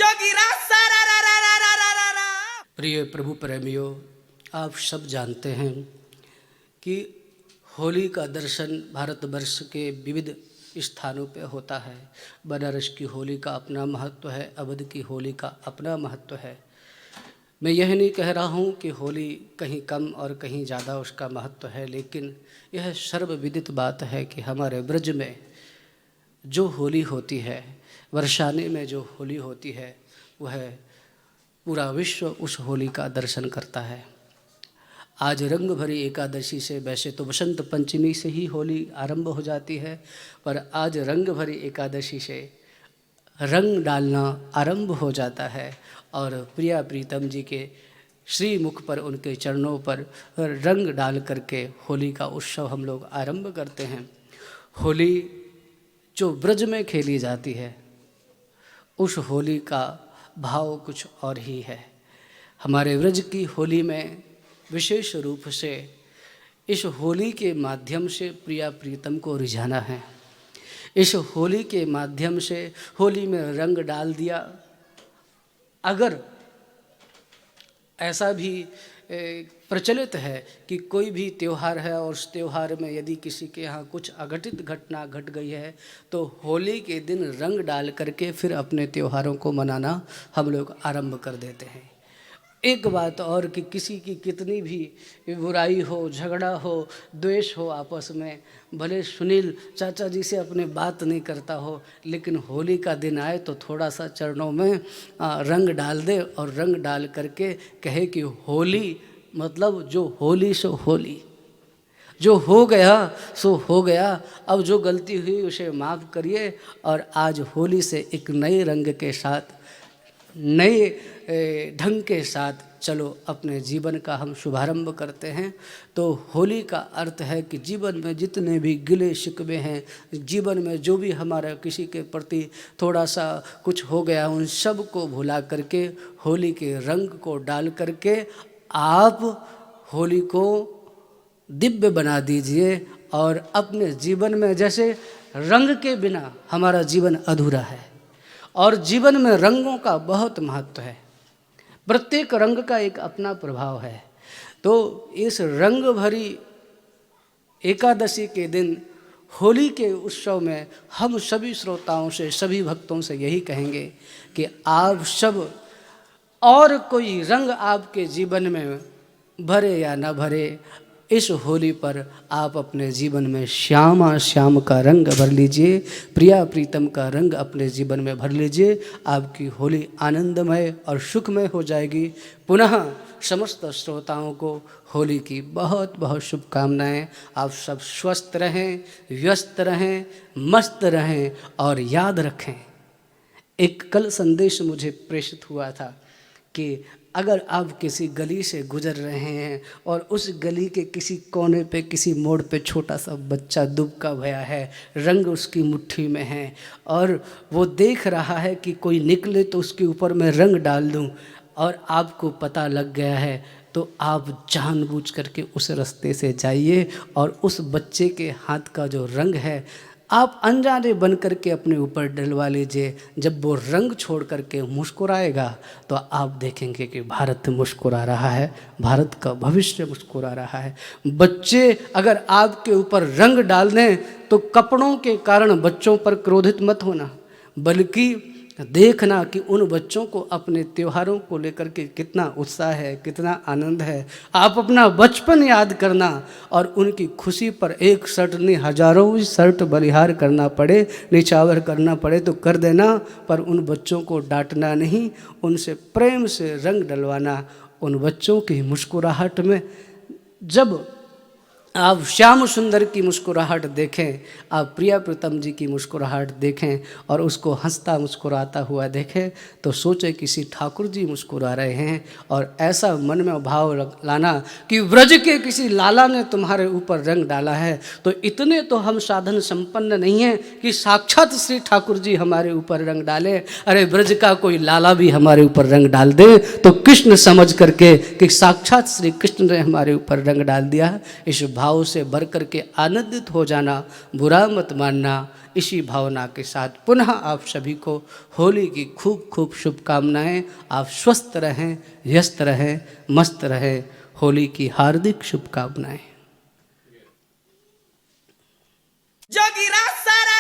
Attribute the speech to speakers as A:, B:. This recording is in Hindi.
A: जोगिरा सारा रा रा रा रा रा रा रा।
B: प्रिय प्रभु प्रेमियों, आप सब जानते हैं कि होली का दर्शन भारतवर्ष के विविध स्थानों पे होता है। बनारस की होली का अपना महत्व है, अवध की होली का अपना महत्व है। मैं यह नहीं कह रहा हूँ कि होली कहीं कम और कहीं ज़्यादा उसका महत्व है, लेकिन यह सर्वविदित बात है कि हमारे ब्रज में जो होली होती है, वर्षाने में जो होली होती है, वह पूरा विश्व उस होली का दर्शन करता है। आज रंग भरी एकादशी से, वैसे तो बसंत पंचमी से ही होली आरंभ हो जाती है, पर आज रंग भरी एकादशी से रंग डालना आरंभ हो जाता है और प्रिया प्रीतम जी के श्री मुख पर, उनके चरणों पर रंग डाल करके होली का उत्सव हम लोग आरंभ करते हैं। होली जो ब्रज में खेली जाती है, उस होली का भाव कुछ और ही है। हमारे ब्रज की होली में विशेष रूप से इस होली के माध्यम से प्रिया प्रीतम को रिझाना है। इस होली के माध्यम से होली में रंग डाल दिया। अगर ऐसा भी प्रचलित है कि कोई भी त्यौहार है और उस त्यौहार में यदि किसी के यहाँ कुछ अघटित घटना घट गई है, तो होली के दिन रंग डाल करके फिर अपने त्योहारों को मनाना हम लोग आरंभ कर देते हैं। एक बात और कि किसी की कितनी भी बुराई हो, झगड़ा हो, द्वेष हो आपस में, भले सुनील चाचा जी से अपने बात नहीं करता हो, लेकिन होली का दिन आए तो थोड़ा सा चरणों में रंग डाल दे और रंग डाल करके कहे कि होली मतलब जो होली सो होली, जो हो गया सो हो गया, अब जो गलती हुई उसे माफ़ करिए और आज होली से एक नए रंग के साथ, नए ढंग के साथ चलो अपने जीवन का हम शुभारंभ करते हैं। तो होली का अर्थ है कि जीवन में जितने भी गिले शिकवे हैं, जीवन में जो भी हमारा किसी के प्रति थोड़ा सा कुछ हो गया, उन सब को भुला करके होली के रंग को डाल करके आप होली को दिव्य बना दीजिए। और अपने जीवन में, जैसे रंग के बिना हमारा जीवन अधूरा है और जीवन में रंगों का बहुत महत्व है, प्रत्येक रंग का एक अपना प्रभाव है। तो इस रंग भरी एकादशी के दिन होली के उत्सव में हम सभी श्रोताओं से, सभी भक्तों से यही कहेंगे कि आप सब, और कोई रंग आपके जीवन में भरे या न भरे, इस होली पर आप अपने जीवन में श्यामा श्याम का रंग भर लीजिए, प्रिया प्रीतम का रंग अपने जीवन में भर लीजिए। आपकी होली आनंदमय और सुखमय हो जाएगी। पुनः समस्त श्रोताओं को होली की बहुत बहुत शुभकामनाएं। आप सब स्वस्थ रहें, व्यस्त रहें, मस्त रहें और याद रखें, एक कल संदेश मुझे प्रेषित हुआ था कि अगर आप किसी गली से गुजर रहे हैं और उस गली के किसी कोने पे, किसी मोड़ पे छोटा सा बच्चा दुबका हुआ है, रंग उसकी मुट्ठी में है और वो देख रहा है कि कोई निकले तो उसके ऊपर मैं रंग डाल दूं, और आपको पता लग गया है, तो आप जानबूझ करके उस रास्ते से जाइए और उस बच्चे के हाथ का जो रंग है आप अनजाने बन करके अपने ऊपर डलवा लीजिए। जब वो रंग छोड़ करके मुस्कुराएगा तो आप देखेंगे कि भारत मुस्कुरा रहा है, भारत का भविष्य मुस्कुरा रहा है। बच्चे अगर आपके ऊपर रंग डाल दें तो कपड़ों के कारण बच्चों पर क्रोधित मत होना, बल्कि देखना कि उन बच्चों को अपने त्योहारों को लेकर के कितना उत्साह है, कितना आनंद है। आप अपना बचपन याद करना और उनकी खुशी पर एक शर्ट नहीं, हजारों शर्ट बलिहार करना पड़े, निछावर करना पड़े तो कर देना, पर उन बच्चों को डांटना नहीं, उनसे प्रेम से रंग डलवाना। उन बच्चों की मुस्कुराहट में जब आप श्याम सुंदर की मुस्कुराहट देखें, आप प्रिया प्रीतम जी की मुस्कुराहट देखें और उसको हंसता मुस्कुराता हुआ देखें, तो सोचे किसी ठाकुर जी मुस्कुरा रहे हैं, और ऐसा मन में भाव लाना कि व्रज के किसी लाला ने तुम्हारे ऊपर रंग डाला है। तो इतने तो हम साधन संपन्न नहीं हैं कि साक्षात श्री ठाकुर जी हमारे ऊपर रंग डाले। अरे व्रज का कोई लाला भी हमारे ऊपर रंग डाल दे तो कृष्ण समझ करके कि साक्षात श्री कृष्ण ने हमारे ऊपर रंग डाल दिया। इस भाव से भर कर के आनंदित हो जाना, बुरा मत मानना। इसी भावना के साथ पुनः आप सभी को होली की खूब खूब शुभकामनाएं। आप स्वस्थ रहें, व्यस्त रहें, मस्त रहें। होली की हार्दिक शुभकामनाएं।
A: जोगिरा सारा